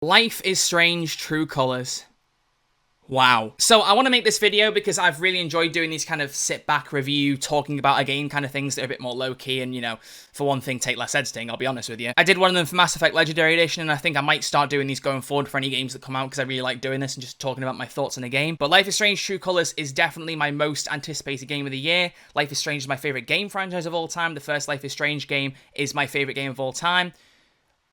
Life is Strange, True Colors. Wow. So I want to make this video because I've really enjoyed doing these kind of sit back review, talking about a game kind of things that are a bit more low key and, you know, for one thing, take less editing, I'll be honest with you. I did one of them for Mass Effect Legendary Edition, and I think I might start doing these going forward for any games that come out because I really like doing this and just talking about my thoughts on the game. But Life is Strange, True Colors is definitely my most anticipated game of the year. Life is Strange is my favorite game franchise of all time. The first Life is Strange game is my favorite game of all time.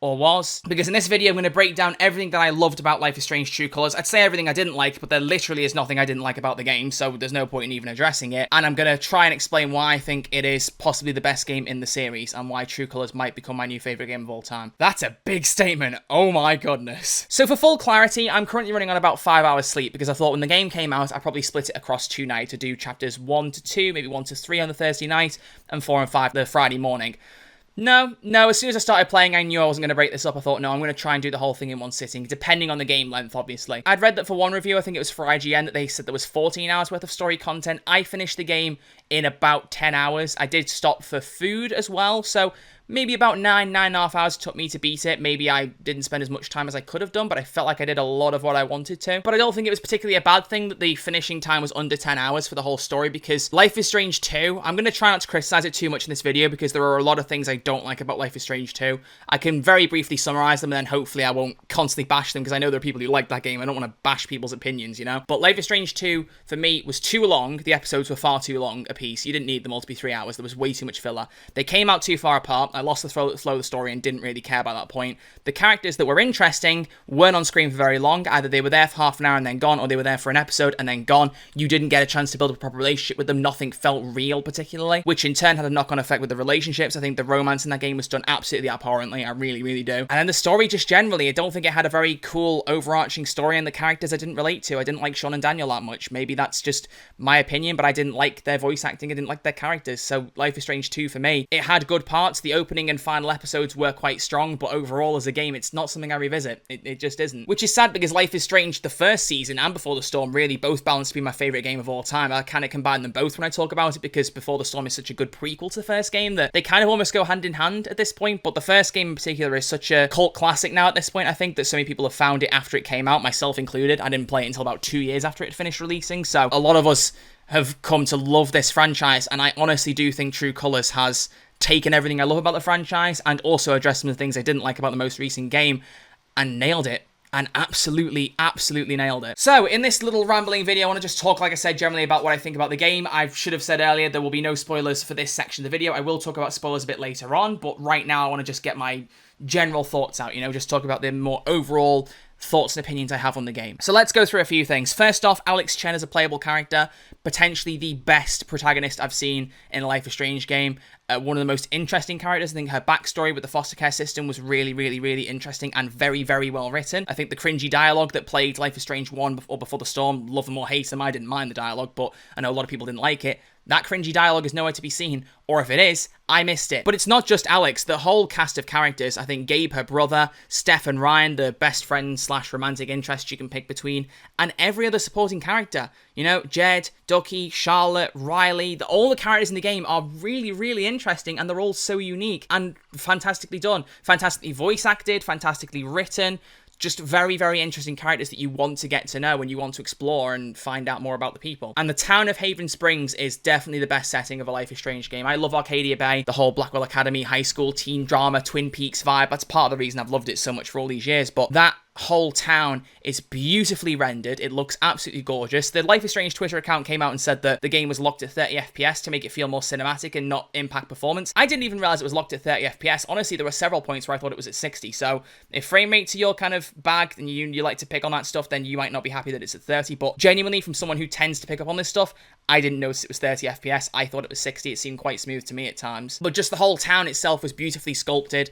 Or was, because in this video I'm going to break down everything that I loved about Life is Strange True Colors. I'd say everything I didn't like, but there literally is nothing I didn't like about the game, so there's no point in even addressing it. And I'm going to try and explain why I think it is possibly the best game in the series, and why True Colors might become my new favourite game of all time. That's a big statement, oh my goodness. So for full clarity, I'm currently running on about 5 hours sleep, because I thought when the game came out, I probably split it across 2 nights to do chapters 1 to 2, maybe 1 to 3 on the Thursday night, and 4 and 5 the Friday morning. No, as soon as I started playing, I knew I wasn't going to break this up. I thought, no, I'm going to try and do the whole thing in one sitting, depending on the game length, obviously. I'd read that for one review, I think it was for IGN, that they said there was 14 hours worth of story content. I finished the game in about 10 hours. I did stop for food as well, so maybe about 9.5 hours took me to beat it. Maybe I didn't spend as much time as I could have done, but I felt like I did a lot of what I wanted to. But I don't think it was particularly a bad thing that the finishing time was under 10 hours for the whole story, because Life is Strange 2, I'm going to try not to criticize it too much in this video, because there are a lot of things I don't like about Life is Strange 2. I can very briefly summarize them, and then hopefully I won't constantly bash them, because I know there are people who like that game. I don't want to bash people's opinions, you know? But Life is Strange 2, for me, was too long. The episodes were far too long a piece. You didn't need them all to be 3 hours. There was way too much filler. They came out too far apart. I lost the flow of the story and didn't really care about that point. The characters that were interesting weren't on screen for very long. Either they were there for half an hour and then gone, or they were there for an episode and then gone. You didn't get a chance to build a proper relationship with them. Nothing felt real particularly, which in turn had a knock-on effect with the relationships. I think the romance in that game was done absolutely abhorrently. I really, really do. And then the story just generally, I don't think it had a very cool overarching story, and the characters I didn't relate to. I didn't like Sean and Daniel that much. Maybe that's just my opinion, but I didn't like their voice acting. I didn't like their characters. So Life is Strange 2 for me, it had good parts. The opening and final episodes were quite strong, but overall as a game, it's not something I revisit. It just isn't. Which is sad, because Life is Strange, the first season and Before the Storm, really both balanced to be my favourite game of all time. I kind of combine them both when I talk about it, because Before the Storm is such a good prequel to the first game that they kind of almost go hand in hand at this point, but the first game in particular is such a cult classic now at this point, I think, that so many people have found it after it came out, myself included. I didn't play it until about 2 years after it finished releasing, so a lot of us have come to love this franchise, and I honestly do think True Colors has taken everything I love about the franchise and also addressed some of the things I didn't like about the most recent game and nailed it. And absolutely nailed it. So, in this little rambling video, I want to just talk, like I said, generally about what I think about the game. I should have said earlier, there will be no spoilers for this section of the video. I will talk about spoilers a bit later on, but right now I want to just get my general thoughts out, you know, just talk about the more overall thoughts and opinions I have on the game. So let's go through a few things. First off, Alex Chen is a playable character, potentially the best protagonist I've seen in a Life is Strange game. One of the most interesting characters. I think her backstory with the foster care system was really interesting and very well written. I think the cringy dialogue that plagued Life is Strange 1 or Before the Storm, love them or hate them, I didn't mind the dialogue, but I know a lot of people didn't like it. That cringy dialogue is nowhere to be seen, or if it is, I missed it. But it's not just Alex, the whole cast of characters. I think Gabe, her brother, Steph and Ryan, the best friend / romantic interest you can pick between, and every other supporting character. You know, Jed, Ducky, Charlotte, Riley, all the characters in the game are really interesting, and they're all so unique and fantastically done. Fantastically voice acted, fantastically written. Just very interesting characters that you want to get to know and you want to explore and find out more about the people. And the town of Haven Springs is definitely the best setting of a Life is Strange game. I love Arcadia Bay, the whole Blackwell Academy, high school, teen drama, Twin Peaks vibe. That's part of the reason I've loved it so much for all these years. But that whole town is beautifully rendered. It looks absolutely gorgeous. The Life is Strange Twitter account came out and said that the game was locked at 30 FPS to make it feel more cinematic and not impact performance. I didn't even realize it was locked at 30 FPS. Honestly, there were several points where I thought it was at 60. So if frame rate's your kind of bag and you like to pick on that stuff, then you might not be happy that it's at 30. But genuinely, from someone who tends to pick up on this stuff, I didn't notice it was 30 FPS. I thought it was 60. It seemed quite smooth to me at times. But just the whole town itself was beautifully sculpted.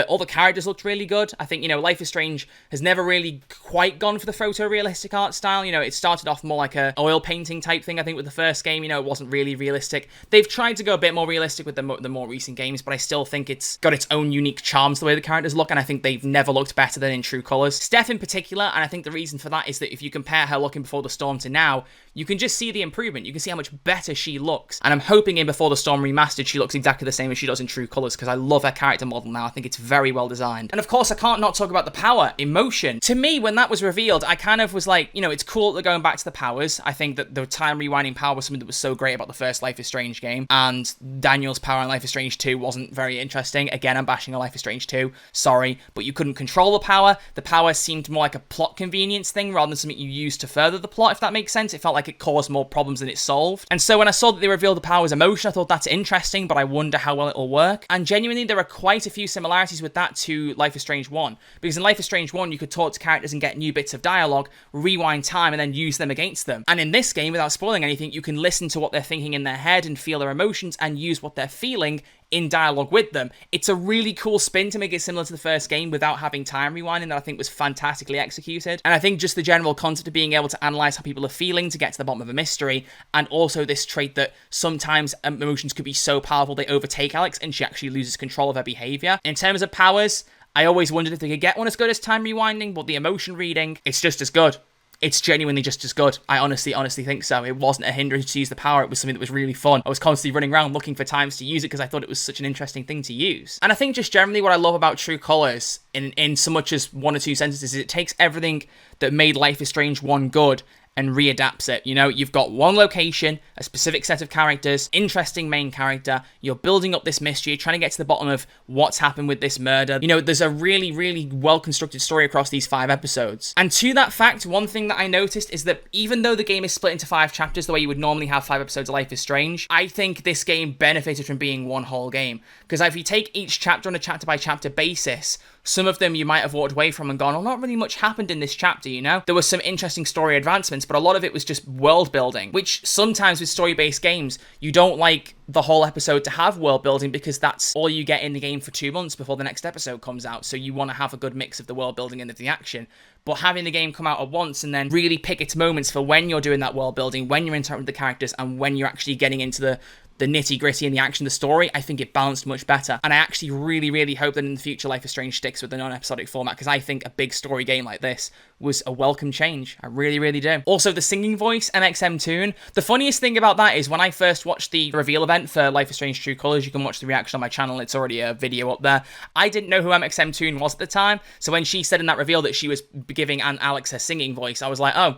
All the characters looked really good. I think, you know, Life is Strange has never really quite gone for the photorealistic art style. You know, it started off more like a oil painting type thing, I think, with the first game. You know, it wasn't really realistic. They've tried to go a bit more realistic with the more recent games, but I still think it's got its own unique charms the way the characters look, and I think they've never looked better than in True Colors. Steph in particular, and I think the reason for that is that if you compare her looking Before the Storm to now, you can just see the improvement. You can see how much better she looks. And I'm hoping in Before the Storm Remastered, she looks exactly the same as she does in True Colors, because I love her character model now. I think it's very well designed. And of course, I can't not talk about the power. Emotion emotion. To me, when that was revealed, I kind of was like, you know, it's cool that they're going back to the powers. I think that the time rewinding power was something that was so great about the first Life is Strange game, and Daniel's power in Life is Strange 2 wasn't very interesting. Again, I'm bashing on Life is Strange 2, sorry, but you couldn't control the power. The power seemed more like a plot convenience thing rather than something you used to further the plot, if that makes sense. It felt like it caused more problems than it solved. And so when I saw that they revealed the power as emotion, I thought that's interesting, but I wonder how well it'll work. And genuinely, there are quite a few similarities with that to Life is Strange 1, because in Life is Strange 1, you could talk to characters and get new bits of dialogue, rewind time, and then use them against them. And in this game, without spoiling anything, you can listen to what they're thinking in their head and feel their emotions and use what they're feeling in dialogue with them. It's a really cool spin to make it similar to the first game without having time rewinding that I think was fantastically executed. And I think just the general concept of being able to analyze how people are feeling to get to the bottom of a mystery, and also this trait that sometimes emotions could be so powerful they overtake Alex and she actually loses control of her behavior. In terms of powers, I always wondered if they could get one as good as time rewinding, but the emotion reading, it's just as good. It's genuinely just as good. I honestly think so. It wasn't a hindrance to use the power. It was something that was really fun. I was constantly running around looking for times to use it because I thought it was such an interesting thing to use. And I think just generally what I love about True Colors, in so much as one or two sentences, is it takes everything that made Life is Strange 1 good and readapts it. You know, you've got one location, a specific set of characters, interesting main character, you're building up this mystery, you're trying to get to the bottom of what's happened with this murder. You know, there's a really, really well-constructed story across these 5 episodes. And to that fact, one thing that I noticed is that even though the game is split into 5 chapters, the way you would normally have 5 episodes of Life is Strange, I think this game benefited from being one whole game. Because if you take each chapter on a chapter-by-chapter basis, some of them you might have walked away from and gone, oh, not really much happened in this chapter, you know? There was some interesting story advancements, but a lot of it was just world building, which sometimes with story-based games, you don't like the whole episode to have world building because that's all you get in the game for 2 months before the next episode comes out. So you want to have a good mix of the world building and of the action. But having the game come out at once and then really pick its moments for when you're doing that world building, when you're interacting with the characters, and when you're actually getting into the nitty-gritty and the action of the story, I think it balanced much better. And I actually really, really hope that in the future Life is Strange sticks with the non-episodic format, because I think a big story game like this was a welcome change. I really, really do. Also, the singing voice, MXM Toon. The funniest thing about that is when I first watched the reveal event for Life is Strange True Colors, you can watch the reaction on my channel, it's already a video up there. I didn't know who MXM Toon was at the time, so when she said in that reveal that she was giving Aunt Alex her singing voice, I was like, oh,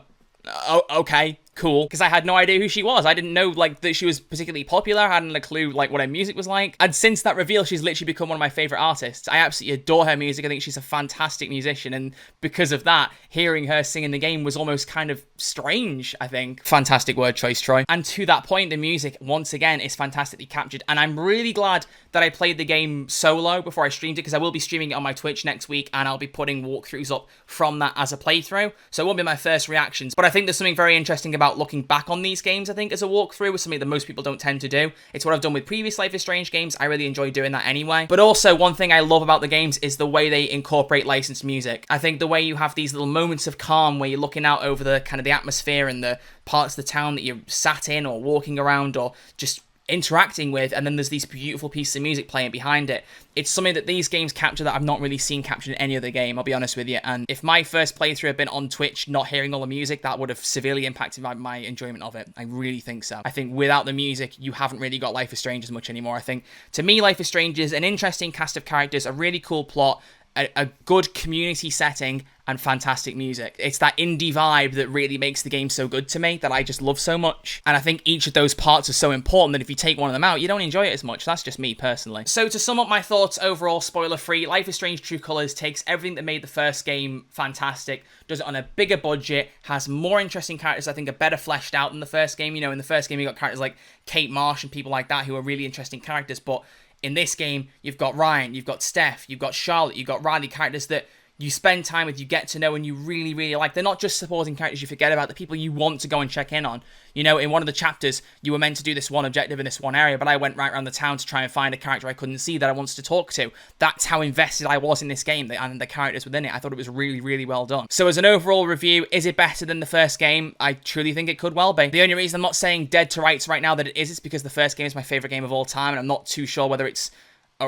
okay, cool, because I had no idea who she was. I didn't know, like, that she was particularly popular. I hadn't a clue, like, what her music was like. And since that reveal, she's literally become one of my favorite artists. I absolutely adore her music. I think she's a fantastic musician, and because of that, hearing her sing in the game was almost kind of strange, I think. Fantastic word choice, Troy. And to that point, the music, once again, is fantastically captured, and I'm really glad that I played the game solo before I streamed it, because I will be streaming it on my Twitch next week, and I'll be putting walkthroughs up from that as a playthrough, so it won't be my first reactions. But I think there's something very interesting about looking back on these games, I think, as a walkthrough, is something that most people don't tend to do. It's what I've done with previous Life is Strange games. I really enjoy doing that anyway. But also, one thing I love about the games is the way they incorporate licensed music. I think the way you have these little moments of calm where you're looking out over the kind of the atmosphere and the parts of the town that you're sat in or walking around or just interacting with, and then there's these beautiful pieces of music playing behind it. It's something that these games capture that I've not really seen captured in any other game, I'll be honest with you. And if my first playthrough had been on Twitch, not hearing all the music, that would have severely impacted my enjoyment of it. I really think so. I think without the music, you haven't really got Life is Strange as much anymore. I think, to me, Life is Strange is an interesting cast of characters, a really cool plot, a good community setting, and fantastic music. It's that indie vibe that really makes the game so good to me, that I just love so much. And I think each of those parts are so important that if you take one of them out, you don't enjoy it as much. That's just me personally. So to sum up my thoughts overall, spoiler free, Life is Strange True Colors takes everything that made the first game fantastic, does it on a bigger budget, has more interesting characters I think are better fleshed out than the first game. You know, in the first game you got characters like Kate Marsh and people like that who are really interesting characters, but in this game, you've got Ryan, you've got Steph, you've got Charlotte, you've got Riley, characters that you spend time with, you get to know, and you really, really like. They're not just supporting characters you forget about, the people you want to go and check in on. You know, in one of the chapters, you were meant to do this one objective in this one area, but I went right around the town to try and find a character I couldn't see that I wanted to talk to. That's how invested I was in this game and the characters within it. I thought it was really, really well done. So as an overall review, is it better than the first game? I truly think it could well be. The only reason I'm not saying dead to rights right now that it is because the first game is my favorite game of all time, and I'm not too sure whether it's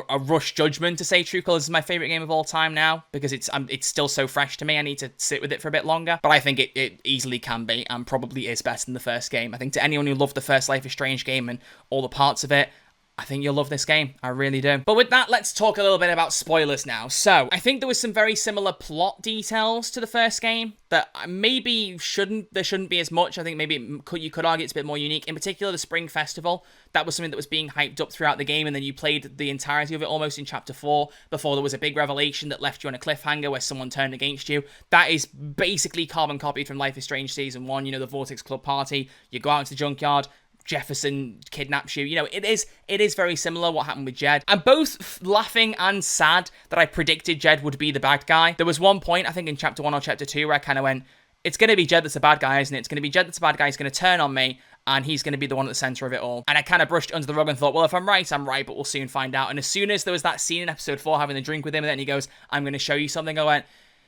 a rush judgment to say True Colors is my favorite game of all time now, because it's still so fresh to me. I need to sit with it for a bit longer, but I think it easily can be, and probably is better than the first game. I think to anyone who loved the first Life is Strange game and all the parts of it, I think you'll love this game. I really do. But with that, let's talk a little bit about spoilers now. So, I think there was some very similar plot details to the first game that maybe there shouldn't be as much. I think maybe you could argue it's a bit more unique. In particular, the Spring Festival. That was something that was being hyped up throughout the game, and then you played the entirety of it almost in Chapter 4 before there was a big revelation that left you on a cliffhanger where someone turned against you. That is basically carbon copied from Life is Strange Season 1, the Vortex Club party. You go out into the junkyard, Jefferson kidnaps you. It is very similar what happened with Jed. I'm both laughing and sad that I predicted Jed would be the bad guy. There was one point, I think in Chapter 1 or Chapter 2, where I kind of went, it's going to be Jed that's the bad guy, isn't it? It's going to be Jed that's the bad guy. He's going to turn on me, and he's going to be the one at the center of it all. And I kind of brushed it under the rug and thought, well, if I'm right, I'm right, but we'll soon find out. And as soon as there was that scene in Episode 4 having the drink with him, and then he goes, I'm going to show you something, I went,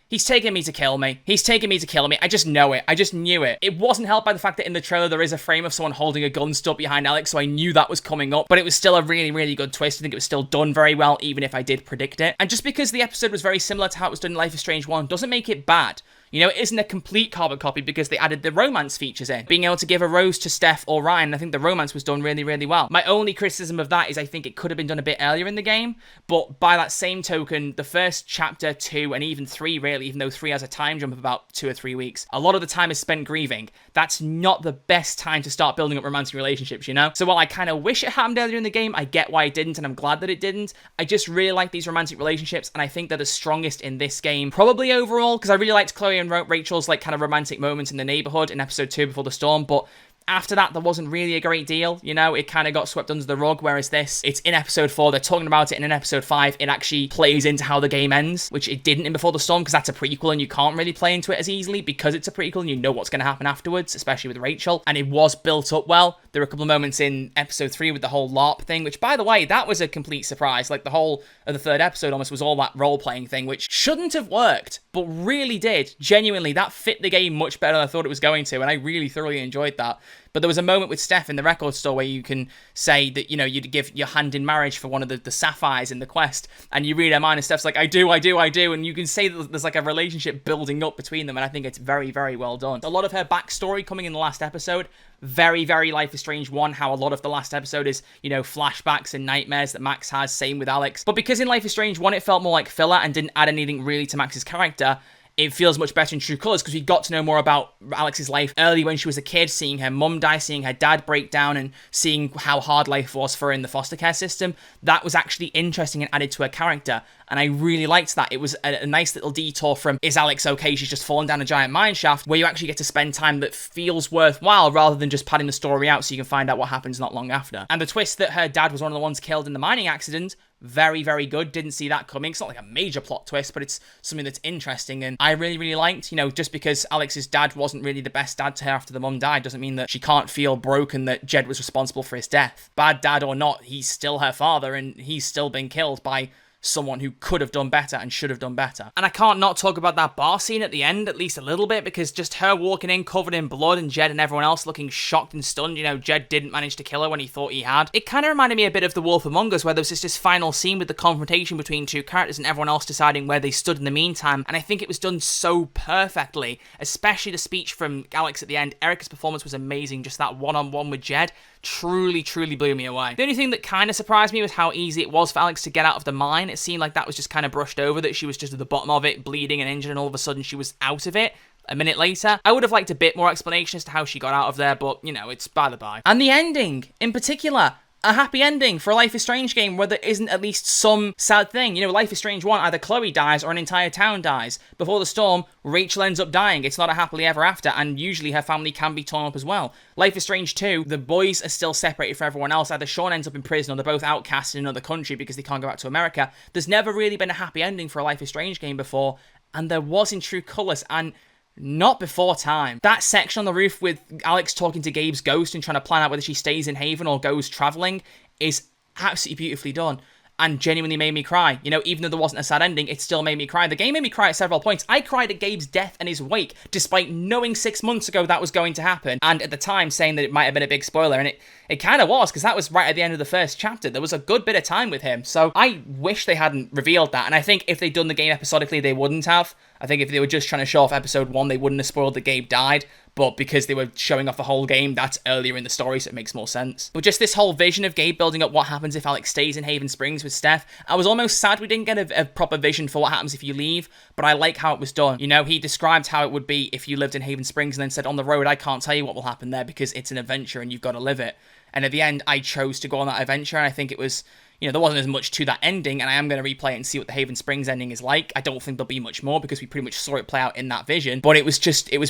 he's taking me to kill me. He's taking me to kill me. I just know it. I just knew it. It wasn't helped by the fact that in the trailer there is a frame of someone holding a gun stuck behind Alex, so I knew that was coming up, but it was still a really, really good twist. I think it was still done very well, even if I did predict it. And just because the episode was very similar to how it was done in Life is Strange 1 doesn't make it bad. It isn't a complete carbon copy because they added the romance features in. Being able to give a rose to Steph or Ryan, I think the romance was done really, really well. My only criticism of that is I think it could have been done a bit earlier in the game, but by that same token, the first chapter, 2, and even 3 really, even though 3 has a time jump of about 2 or 3 weeks, a lot of the time is spent grieving. That's not the best time to start building up romantic relationships, So while I kind of wish it happened earlier in the game, I get why it didn't, and I'm glad that it didn't. I just really like these romantic relationships, and I think they're the strongest in this game, probably overall, because I really liked Chloe and Rachel's kind of romantic moments in the neighborhood in Episode 2 before the storm, but after that, there wasn't really a great deal, it kind of got swept under the rug, whereas this, it's in Episode 4, they're talking about it, and in Episode 5, it actually plays into how the game ends, which it didn't in Before the Storm, because that's a prequel, and you can't really play into it as easily, because it's a prequel, and you know what's going to happen afterwards, especially with Rachel, and it was built up well. There were a couple of moments in Episode 3 with the whole LARP thing, which, by the way, that was a complete surprise, the whole of the third episode almost was all that role-playing thing, which shouldn't have worked, but really did. Genuinely, that fit the game much better than I thought it was going to, and I really thoroughly enjoyed that. But there was a moment with Steph in the record store where you can say that, you'd give your hand in marriage for one of the sapphires in the quest, and you read her mind, and Steph's like, I do, and you can say that there's a relationship building up between them, and I think it's very, very well done. A lot of her backstory coming in the last episode, very, very Life is Strange 1, how a lot of the last episode is, flashbacks and nightmares that Max has, same with Alex. But because in Life is Strange 1 it felt more like filler and didn't add anything really to Max's character, it feels much better in True Colors because we got to know more about Alex's life early when she was a kid, seeing her mum die, seeing her dad break down, and seeing how hard life was for her in the foster care system. That was actually interesting and added to her character, and I really liked that. It was a nice little detour from, is Alex okay? She's just fallen down a giant mine shaft, where you actually get to spend time that feels worthwhile rather than just padding the story out so you can find out what happens not long after. And the twist that her dad was one of the ones killed in the mining accident, very, very good. Didn't see that coming. It's not like a major plot twist, but it's something that's interesting, and I really, really liked, just because Alex's dad wasn't really the best dad to her after the mum died doesn't mean that she can't feel broken that Jed was responsible for his death. Bad dad or not, he's still her father, and he's still been killed by someone who could have done better and should have done better. And I can't not talk about that bar scene at the end, at least a little bit, because just her walking in covered in blood and Jed and everyone else looking shocked and stunned, Jed didn't manage to kill her when he thought he had. It kind of reminded me a bit of The Wolf Among Us, where there was just this final scene with the confrontation between two characters and everyone else deciding where they stood in the meantime, and I think it was done so perfectly, especially the speech from Alex at the end. Erica's performance was amazing, just that one-on-one with Jed truly, truly blew me away. The only thing that kind of surprised me was how easy it was for Alex to get out of the mine. It seemed like that was just kind of brushed over, that she was just at the bottom of it, bleeding and injured, and all of a sudden she was out of it a minute later. I would have liked a bit more explanation as to how she got out of there, but, it's by the by. And the ending, in particular, a happy ending for a Life is Strange game where there isn't at least some sad thing. Life is Strange 1, either Chloe dies or an entire town dies. Before the Storm, Rachel ends up dying. It's not a happily ever after, and usually her family can be torn up as well. Life is Strange 2, the boys are still separated from everyone else. Either Sean ends up in prison or they're both outcast in another country because they can't go back to America. There's never really been a happy ending for a Life is Strange game before, and there was in True Colors, and not before time. That section on the roof with Alex talking to Gabe's ghost and trying to plan out whether she stays in Haven or goes traveling is absolutely beautifully done and genuinely made me cry. Even though there wasn't a sad ending, it still made me cry. The game made me cry at several points. I cried at Gabe's death and his wake, despite knowing 6 months ago that was going to happen, and at the time saying that it might have been a big spoiler, and it kind of was, because that was right at the end of the first chapter. There was a good bit of time with him, so I wish they hadn't revealed that, and I think if they'd done the game episodically, they wouldn't have. I think if they were just trying to show off episode 1, they wouldn't have spoiled that Gabe died. But because they were showing off the whole game, that's earlier in the story, so it makes more sense. But just this whole vision of Gabe building up what happens if Alex stays in Haven Springs with Steph, I was almost sad we didn't get a proper vision for what happens if you leave, but I like how it was done. You know, he described how it would be if you lived in Haven Springs and then said, on the road, I can't tell you what will happen there because it's an adventure and you've got to live it. And at the end, I chose to go on that adventure, and I think it was, you know, there wasn't as much to that ending, and I am going to replay it and see what the Haven Springs ending is like. I don't think there'll be much more because we pretty much saw it play out in that vision, but it was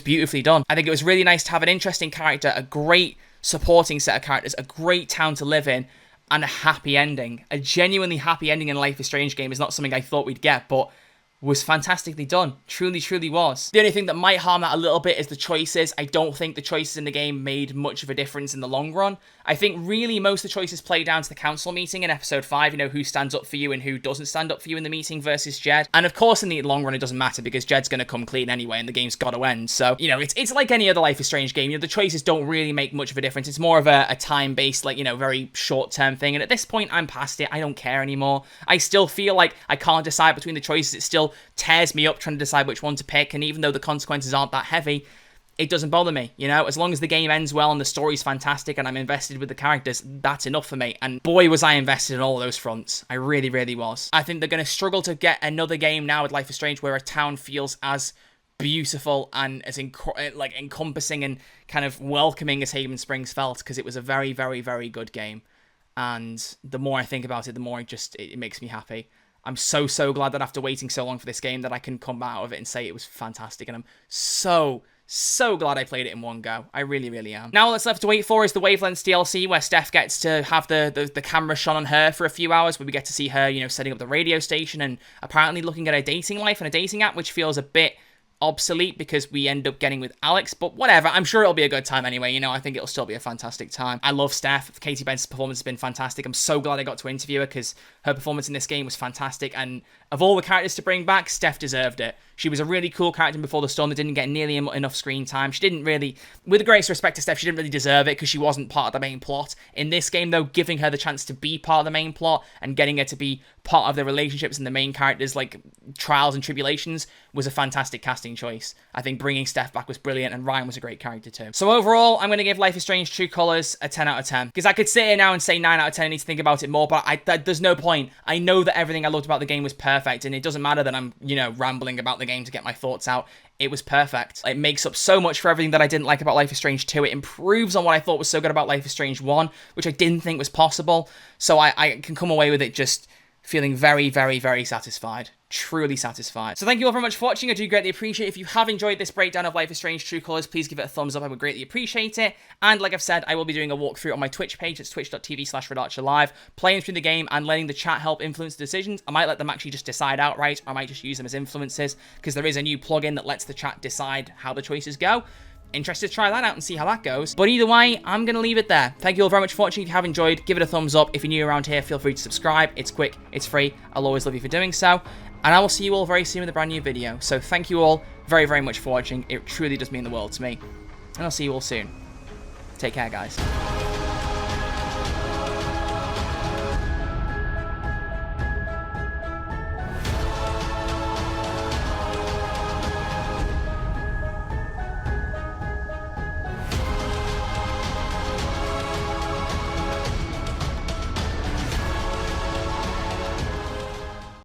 beautifully done. I think it was really nice to have an interesting character, a great supporting set of characters, a great town to live in, and a happy ending. A genuinely happy ending in a Life is Strange game is not something I thought we'd get, but was fantastically done. Truly, truly was. The only thing that might harm that a little bit is the choices. I don't think the choices in the game made much of a difference in the long run. I think really most of the choices play down to the council meeting in episode 5, you know, who stands up for you and who doesn't stand up for you in the meeting versus Jed. And of course in the long run it doesn't matter because Jed's going to come clean anyway and the game's got to end. So, you know, it's like any other Life is Strange game. You know, the choices don't really make much of a difference. It's more of a time-based, like, you know, very short-term thing. And at this point I'm past it. I don't care anymore. I still feel like I can't decide between the choices. It still tears me up trying to decide which one to pick. And even though the consequences aren't that heavy, it doesn't bother me, you know? As long as the game ends well and the story's fantastic and I'm invested with the characters, that's enough for me. And boy, was I invested in all those fronts. I really, really was. I think they're going to struggle to get another game now with Life is Strange where a town feels as beautiful and as encompassing and kind of welcoming as Haven Springs felt, because it was a very, very, very good game. And the more I think about it, the more it makes me happy. I'm so glad that after waiting so long for this game that I can come out of it and say it was fantastic. And I'm so glad I played it in one go. I really, really am. Now all that's left to wait for is the Wavelengths DLC, where Steph gets to have the camera shone on her for a few hours, where we get to see her, you know, setting up the radio station and apparently looking at her dating life and a dating app, which feels a bit obsolete because we end up getting with Alex, but whatever. I'm sure it'll be a good time anyway. You know, I think it'll still be a fantastic time. I love Steph. Katie Bent's performance has been fantastic. I'm so glad I got to interview her because her performance in this game was fantastic, and of all the characters to bring back, Steph deserved it. She was a really cool character in Before the Storm that didn't get nearly enough screen time. She didn't really, with the greatest respect to Steph, she didn't really deserve it because she wasn't part of the main plot. In this game, though, giving her the chance to be part of the main plot and getting her to be part of the relationships and the main characters' like trials and tribulations was a fantastic casting choice. I think bringing Steph back was brilliant, and Ryan was a great character too. So overall, I'm going to give Life is Strange True Colors a 10 out of 10. Because I could sit here now and say 9 out of 10, I need to think about it more, but there's no point. I know that everything I loved about the game was perfect, and it doesn't matter that I'm, you know, rambling about the game to get my thoughts out. It was perfect. It makes up so much for everything that I didn't like about Life is Strange 2. It improves on what I thought was so good about Life is Strange 1, which I didn't think was possible. So I can come away with it just feeling very, very, very satisfied. Truly satisfied. So thank you all very much for watching. I do greatly appreciate it. If you have enjoyed this breakdown of Life is Strange True Colors, please give it a thumbs up. I would greatly appreciate it. And like I've said, I will be doing a walkthrough on my Twitch page. It's twitch.tv/RedArcherLive, playing through the game and letting the chat help influence the decisions. I might let them actually just decide outright, or I might just use them as influences, because there is a new plugin that lets the chat decide how the choices go. Interested to try that out and see how that goes. But either way, I'm going to leave it there. Thank you all very much for watching. If you have enjoyed, give it a thumbs up. If you're new around here, feel free to subscribe. It's quick, it's free. I'll always love you for doing so. And I will see you all very soon with a brand new video. So thank you all very, very much for watching. It truly does mean the world to me. And I'll see you all soon. Take care, guys.